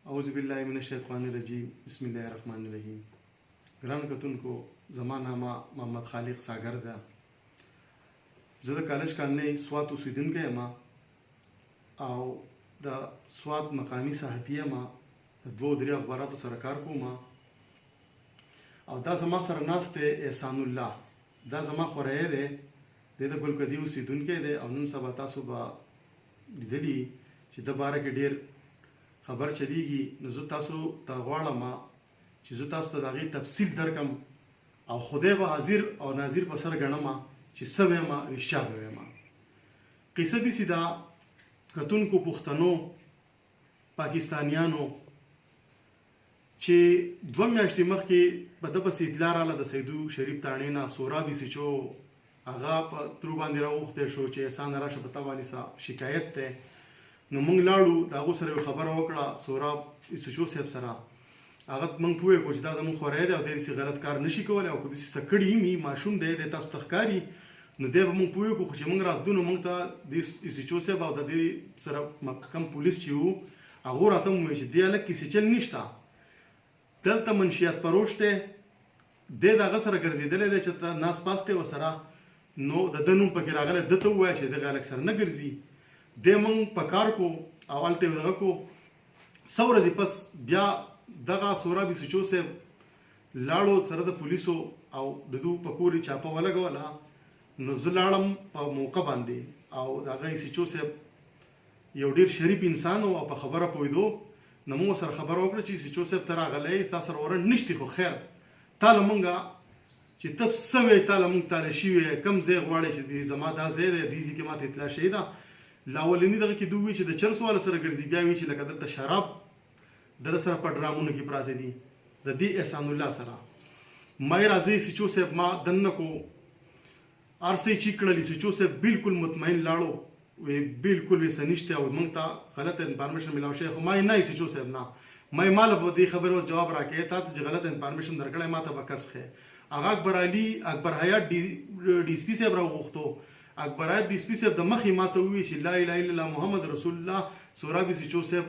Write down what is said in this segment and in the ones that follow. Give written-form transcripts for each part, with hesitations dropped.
اعوذ بالله من الشیطان الرجیم بسم الله الرحمن الرحیم. ګران کتونکو، زما نامه محمد خالق ساګر ده. زه د کالج کالنۍ سوات اوسیدونکی یم او د سوات مقامی صحافي یم. د 2-3 اخباراتو سره کار کوم او دا زما سره ناست دی احسان الله. دا زما خوری دی، د ګلکدي اوسیدونکی دی او نن سبا تاسو به لیدلی چې د باره کې ډېر خبر چلیږي. نو زه تاسو ته غواړم چې زه تاسو ته د هغې تفصیل درکم او خدای به حاضر او ناظر په سر ګڼم چې څه ویم رښتیا به ویم. قصه داسې ده، کتونکو پښتنو پاکستانیانو چې 2 میاشتې مخکې په ده پسې اطلاع راغله د سیدو شریف تاڼې نه سورابي سیچو هغه په ترو باندې راوختی شو چې احسان راشه په تا باندې شکایت دی. نو موږ لاړو، د هغو سره یو خبره وکړه سوراب سیچو صاحب سره. هغه موږ پوه کړو چې دا زموږ خوری دی او دی داسې غلط کار نشي کولی او که داسې څه کړي هم وي، ماشوم دی تاسو ته ښکاري، نو دی به موږ پوه کړو. خو چې موږ راتلو نو موږ ته د سیچو صاحب او د دې سره کم پولیس چې وو هغو راته وویل چې دې هلک کې سیچل نشته، دلته منشیات پروش دی، دی د هغه سره ګرځېدلی دی چې ته ناست پاست دی ورسره. نو د ده نوم پکې راغلی، ده ته ووایه چې دغه هلک سره نه ګرځي. دی موږ په کار کو او هلته یې دغه کو. څو ورځې پس بیا دغه سورابي سیچو صاحب لاړو سره د پولیسو او د دو په کور یې چاپه ولګوله. نو زه لاړم په موقع باندې او د هغه سیچو صاحب یو ډېر شریف انسان و او په خبره پوهېدو. نو موږ سره خبره وکړه چې سیچو صاحب ته راغلی، ستا سره ورنټ نشتی، خو خیر تا له موږه چې ته څه وې، تا له موږ تاله شوي کوم ځای غواړې چې زما دا ځای دی، دې ځای کې ماته اطلاع شوې ده. لا اولني دغه کې دوی وایي چې د چرسو والا سره ګرځي، بیا وایي چې لکه دلته شراب دله سره په ډرامونو کې پراته دي د دې احسان الله سره. ما یې راځئ سیچو صاحب ما دننه کو هر څه یې چیک کړلي. سیچو صاحب بالکل مطمئن لاړو، وی بالکل وی څه نشته او موږ ته غلط انفارمیشن میلاو شوی. خو ما یې نه سیچو صاحب نه، ما یې ماله په دې خبرو جواب راکړی تا ته چې غلط انفارمیشن درکړی ما ته به کس ښی. هغه اکبر علي اکبر حیات ډي اس پي صاحب راوغوښتو. اکبر حیات ډي اس پي صاحب د مخې ما ته ووایي چې لا اله الا الله محمد رسول الله. سورابي سیچو صاحب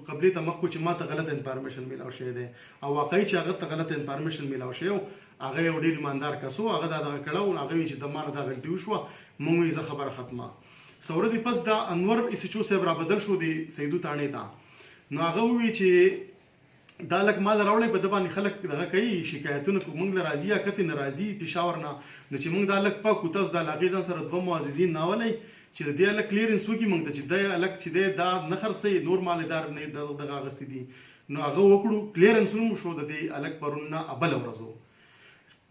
قبلې ته مخ کو چې ما ته غلط انفارمیشن میلاو شوی دی او واقعي چې هغه ته غلط انفارمیشن میلاو شوی و. هغه یو ډېر ایماندار کس و، هغه دا دغه کړی و. هغه وایي چې د ما نه دا غلطي وشوه. موږ وایي زه خبره ختمه. څو ورځې پس دا انور سیچو صاحب را بدل شو د سیدو تاڼې ته. نو هغه ووایي چې دا لک مال راوړی، په ده باندې خلک دغه کوي شکایتونه، موږ له راځي یا کتې نه راځي پېښور نه. نو چې موږ دا لک پاکو تاسو دا له هغې ځان سره 2 معززین ناولی چې د دې هلک کلیرنس وکړي موږ ته چې دی هلک چې دی دا نه خرڅوي، نور مالدار نه دغه اخیستي دي. نو هغه وکړو، کلیرنس هم شو د دې هلک پرون نه بله ورځ و.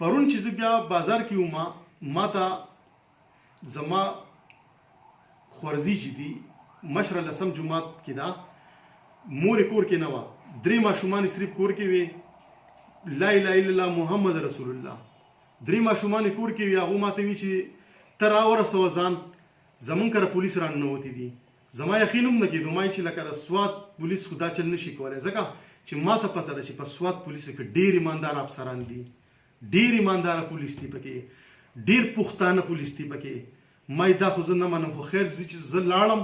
پرون چې زه بیا بازار کې وم، ما ته زما خورزي چې دي مشره لسم جومات کې ده، مور یې کور کې نه وه، 3 ماشومان صرف کور کې وي، لا اله الا الله محمد رسول الله. 3 ماشومان کور کې وي. هغو ماته وي چې ته راورسوه ځان، زمونږ کره پولیس راننوتي دي. زما یقین هم نه کېدو، ما چې لکه د سوات پولیس خو دا چل نشي کولی، ځکه چې ما ته پته ده چې په سوات پولیسو کې ډېر ایماندار افسران دي، ډېر ایمانداره پولیس دي پکې، ډېر پښتانه پولیس دي پکې. ما دا خو زه نه منم. خو خیر چې زه لاړم،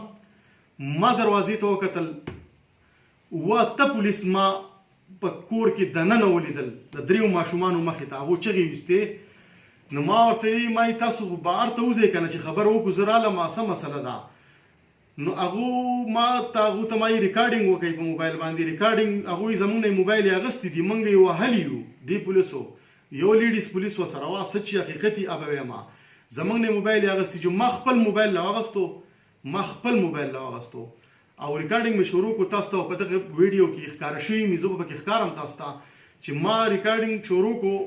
ما دروازې ته وکتل، 8 پولیس ما په کور کې دننه ولیدل د 3 ماشومانو مخې ته. هغو چغې ویستې. نو ما ورته ویلي ما تاسو خو بهر ته وځئ که نه چې خبر وکړو، زه رالم څه مسله ده. نو هغو ته ما یې ریکارډینګ وکړئ په موبایل باندې. ریکارډینګ هغوی زموږ نه یې موبایل یې اخیستی دي، موږ یې وهلي یو. دې پولیسو یو لیډیز پولیس ورسره وه، څه چې حقیقت یې به ویم. زموږ نه یې موبایل یې اخیستی چې ما خپل موبایل راواغستو، ما خپل موبایل راواغستو او ریکارډینګ مې شروع کړو. تاسو ته په دغه ویډیو کې ښکاره شوي مې، زه به پکې ښکارم تاسو ته چې ما ریکارډینګ شروع کړو.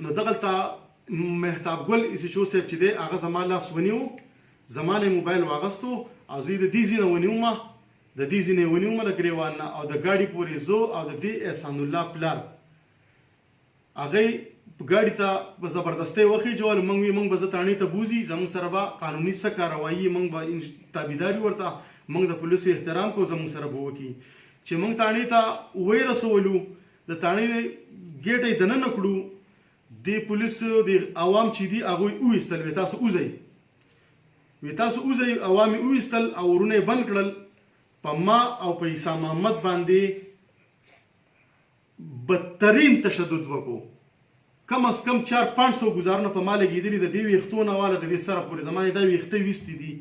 نو دغلته مهتاب ګل سیچو صاحب چې دی هغه زما لاس ونیو، زما نه موبایل واغستو او زه د دې ځای نه ونیوم، د دې ځای نه ونیوم د ګریوان نه او د ګاډي پورې زو او د دې احسان الله پلار هغه ګاډي ته په زبردستۍ وخېجول. موږ به زه تاڼې ته بوځي، زموږ سره به قانوني څه کاروایي، موږ به تابعداري ورته، موږ د پولیسو احترام کوو، زموږ سره به وکړي. چې موږ تاڼې ته ورسولو، د تاڼې ګیټ یې دننه کړو، د پولیسو د عوام چې دي هغوی وویستل، وی تاسو وځئ، وی تاسو وځئ. عوام یې وویستل او ورونه یې بند کړل په ما او په عیسی محمد باندې بدترین تشدد وکړو. کم از کم 400-500 ګزارونه په ما لګېدلي د دې ویښتو نه واله د دې سره پورې زما دا ویښته ویستې دي.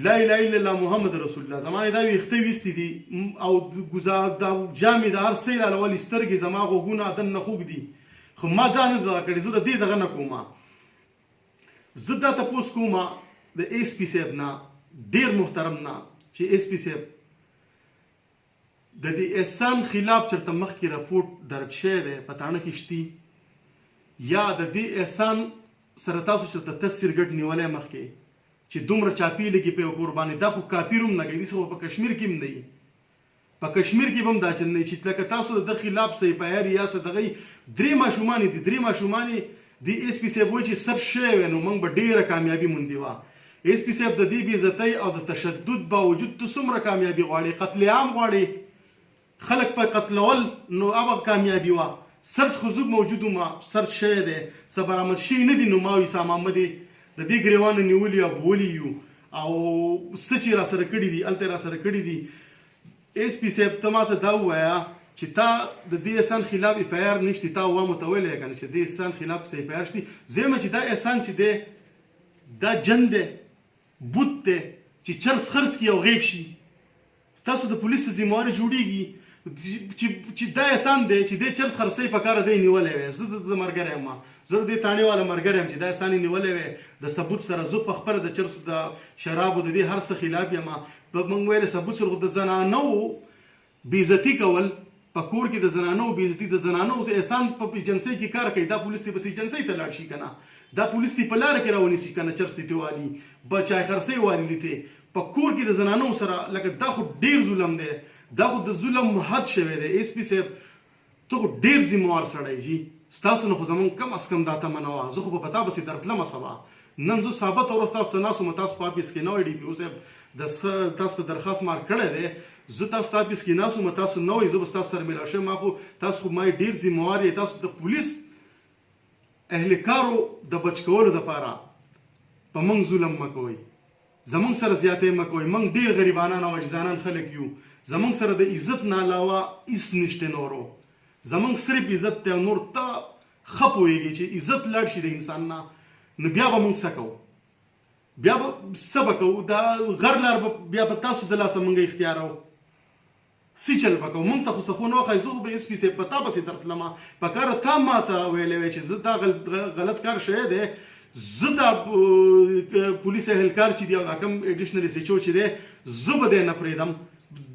لا اله الا الله محمد رسول الله زما دا ویښته ویستې دي او دا جامې د هر څه لالولې سترګې زما غوږونه دننه خوږ دي. خو ما دا نه دغه کړې، زه د دې دغه نه کومه. زه دا تپوس کومه د ایس پي صاحب نه، ډېر محترم نه، چې ایس پي صاحب د دې احسان خلاف چېرته مخکې راپورټ درج شوی دی په تاڼه کې شتي، یا د دې احسان سره تاسو چېرته تصویر ګډ نیولی مخکې چې دومره چاپي لګي په یو کور باندې، دا خو کاپیر هم نه کوي، داسې خو په کشمیر کې هم نه وي. په کشمیر کې به هم دا چل نه وي چې لکه تاسو د ده خلاف څه اف آی آر یا څه دغه 3 ماشومان دي، 3 ماشومان د ایس پي صاحب وایي چې سرچ شوی وی نو موږ به ډېره کامیابي موندې وه. ایس پي صاحب د دې بې عزتۍ او د تشدد باوجود ته څومره کامیابي غواړي؟ قتل عام غواړي، خلک په قتلول، نو هغه کامیابي وه. سرچ خو زه موجود وم، سرچ شوی دی، څه برآمد شوي نه دي. نو ما عیسی محمد د دې ګریوانو نیولي او بولي یو او څه چې را سره کړي دي هلته را سره کړي دي. ایس پي صاحب ته ماته دا ووایه چې تا د دې احسان خلاف اف آی آر نشته، تا وامو ته ویلی که نه چې د احسان خلاف څه اف آی آر شته. زه چې دا احسان چې دی دا جن دی، بوت دی چې چرس خرڅ کړي او غیب شي. تاسو د پولیس ذمهواري جوړېږي چې دا احسان دی چې دی چرس خرڅوي په کاره دی نیولی وی. زه د ملګری یم، زه د دې تاڼې والا ملګری یم چې دا احسان یې نیولی وی د ثبوت سره. زه په خپله د چرسو د شرابو د دې هر څه خلاف یم. موږ ویلی ثبوت سره د زنانو بېعزتي کول په کور کې، د زنانو بېعزتي، د زنانو احسان په ایجنسۍ کې کار کوي، دا پولیس دې بس ایجنسۍ ته لاړ شي که نه، دا پولیس دې په لاره کې راونیسي که نه، چرس دې والي، چای خرڅۍ والي لیتې په کور کې د زنانو سره. لکه دا خو ډېر ظلم دی، دا خو د ظلم حد شوی دی. ایس پي صاحب ته خو ډېر ذمهوار سړی جي، ستاسو نه خو زمونږ کم از کم دا تمه نه وه. زه خو په پتا پسې درتلمه سبا، نن زه ثابته ورځ تاسو ته ناست وم، تاسو په آفس کې نه وئ، ډي پي او صاحب تاسو ته درخواست مار کړی دی، زه تاسو ته آفس کې ناست وم، تاسو نه وئ، زه به ستاسو سره میلاو شوی. ما خو تاسو خو ما ډېر ذمهوار یې. تاسو د پولیس اهلکارو د بچ کولو دپاره په موږ ظلم مه کوئ، زمونږ سره زیاتې مه کوئ. موږ ډېر غریبانان او عاجزانان خلک یو، زمونږ سره د عزت نه علاوه هېڅ نشته نورو. زمونږ صرف عزت دی. نور ته ښه پوهېږي چې عزت لاړ شي د انسان نه، نو بیا به موږ څه کوو؟ بیا به څه به کوو؟ دا غر لار به بیا به تاسو د لاسه موږ اختیاروو، څه چل به کوو؟ موږ ته خو څه خو نه وښایي. زه خو به ایس پي صاحب په تا پسې درتلمه، په کاره تا ما ته ویلی وی چې زه دا غلط کار شوی دی، زه دا پولیس اهلکار چې دی او دا کوم ایډیشنل ایس ایچ او چې دی زه به دی نه پرېږدم،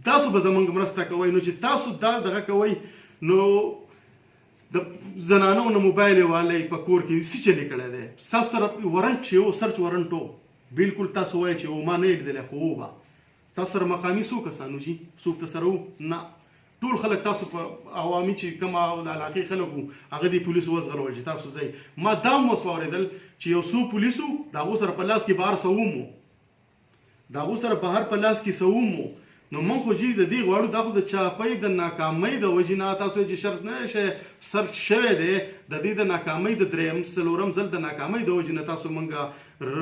تاسو به زموږ مرسته کوئ. نو چې تاسو دا دغه کوئ، نو د زنانو نه موبایل یې والی په کور کې څه چلې کړی دی؟ ستاسو سره ورنټ چې و، سرچ ورنټ و، بلکل تاسو وایئ چې و ما نه یې لیدلی، خو و به ستاسو سره مقامي څو کسانو جي، څوک ته سره و نه، ټول خلک تاسو په عوامي چې کوم د علاقې خلک وو هغه دې پولیسو وزغلول چې تاسو ځئ. ما دا هم اوس واورېدل چې یو څو پولیسو د هغو سره په لاس کې بهر څه ومو، د هغو سره بهر په لاس کې څه ومو. نو موږ خو جي د دې غواړو دا خو د چاپۍ د ناکامۍ د وجې نه تاسو چې شرط نه شی سرچ شوی دی، د دې د ناکامۍ د 3 ځل د ناکامۍ د وجې نه تاسو موږ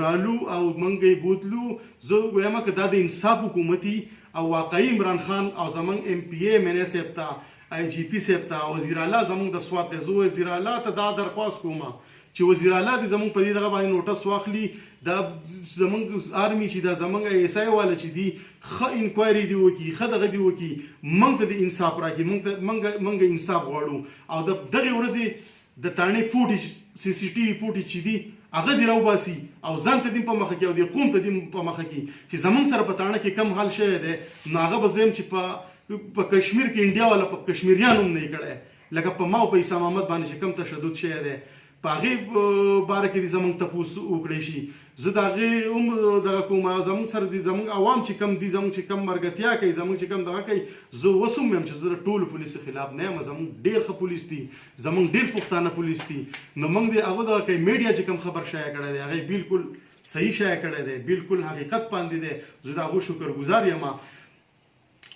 رالو او موږ یې بوتلو. زه وایم که دا د انصاف حکومتي او واقعي عمران خان او زمونږ ایم پی اے منې صاحب ته، آی جي پي صاحب ته، وزیر اعلی زمونږ د سوات دی. زه وزیر اعلی ته دا درخواست کوم چې وزیر اعلی دې زمونږ په دې دغه باندې نوټس واخلي، دا زمونږ آرمي چې دا زمونږ ایس آی والا چې دي ښه انکوایري دې وکړي، ښه دغه دې وکړي، موږ ته دې انصاف راکړي. موږ انصاف غواړو او د دغې ورځې د تاڼې فوټیج سی سی ټي وي فوټیج چې دي هغه دې راوباسي او ځان ته دې په مخه کې او دې قوم ته دې په مخه کې چې زمونږ سره په تاڼه کې کم حال شوی دی، نو هغه به زه یم چې په کشمیر کې انډیا والا په کشمیریانو هم نه یې کړی، لکه په ما او په عیسی محمد باندې چې کم تشدد شوی دی په هغې باره کې دې زمونږ تپوس وکړی شي. زه د هغې هم دغه کوم زمونږ سره دې زمونږ عوام چې کم دي، زمونږ چې کم مرګتیا کوي، زمونږ چې کم دغه کوي، زه اوس هم یم چې زه د ټولو پولیسو خلاف نه یم. زمونږ ډېر ښه پولیس دي، زمونږ ډېر پښتانه پولیس دي. نو موږ دې هغه دغه کوي میډیا چې کم خبر شایع کړی دی هغې بلکل صحیح شایع کړی دی، بلکل حقیقت باندې دی. زه د هغو شکرګزار یم.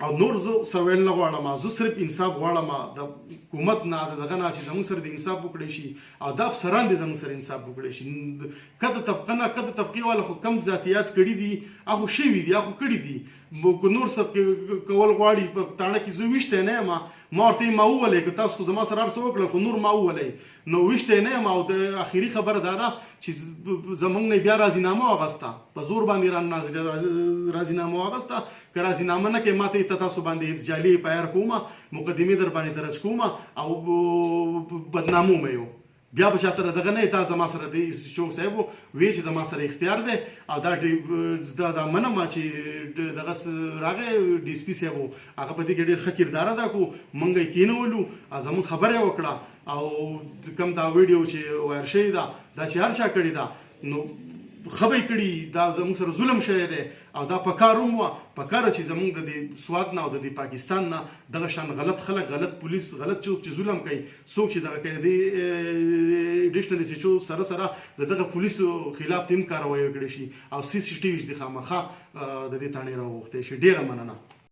او نور زه سوال نه غواړم، زه صرف انصاف غواړم د حکومت نه دغه نه چې زموږ سره د انصاف وکړی شي او دا افسران دې زموږ سره انصاف وکړی شي. کده طبقه نه کده طبقې والا خو کم ذاتیات کړي دي هغه شوي دي هغه کړي دي که نور څه کول غواړي په تاڼه کې زه ویشتی نه یم ما ورته ما وویلی که تاسو خو زما سره هر څه وکړل خو نور ما وویلی نو ویشتی نه یم او د اخري خبره دا ده چې زموږ نه بیا راضینامه واغسته په زور باندې راضینامه واغسته که راضینامه نه کوې ما ته تاسو باندې جعلي پایر کومه مقدمې در باندې درج کومه او بدنامومه یو بیا به چاته دغه نه تا زما سره د شو صاحب وی چې زما سره اختیار دی او دا منم چې دغه راغی ډي اس پي صاحب هغه په دې کې ډېر ښه کردار ادا کړو موږ یې کېنولو زموږ خبره یې وکړه او کوم دا ویډیو چې وایر شوې ده دا چې هر چا کړې ده نو خبرې کړي دا زموږ سره ظلم شوی دی او دا په کار هم وه په کاره چې زموږ د دې سواد نه او د دې پاکستان نه دغه شان غلط خلک غلط پولیس غلط څوک چې ظلم کوي څوک چې دغه کوي د ایډیشنل اس ایچ او سره د دغه پولیسو خلاف تیم کاروایی وکړي شي او سی سی ټي وي د خامخا د دې تاڼې راوغوښتی شي. ډېره مننه.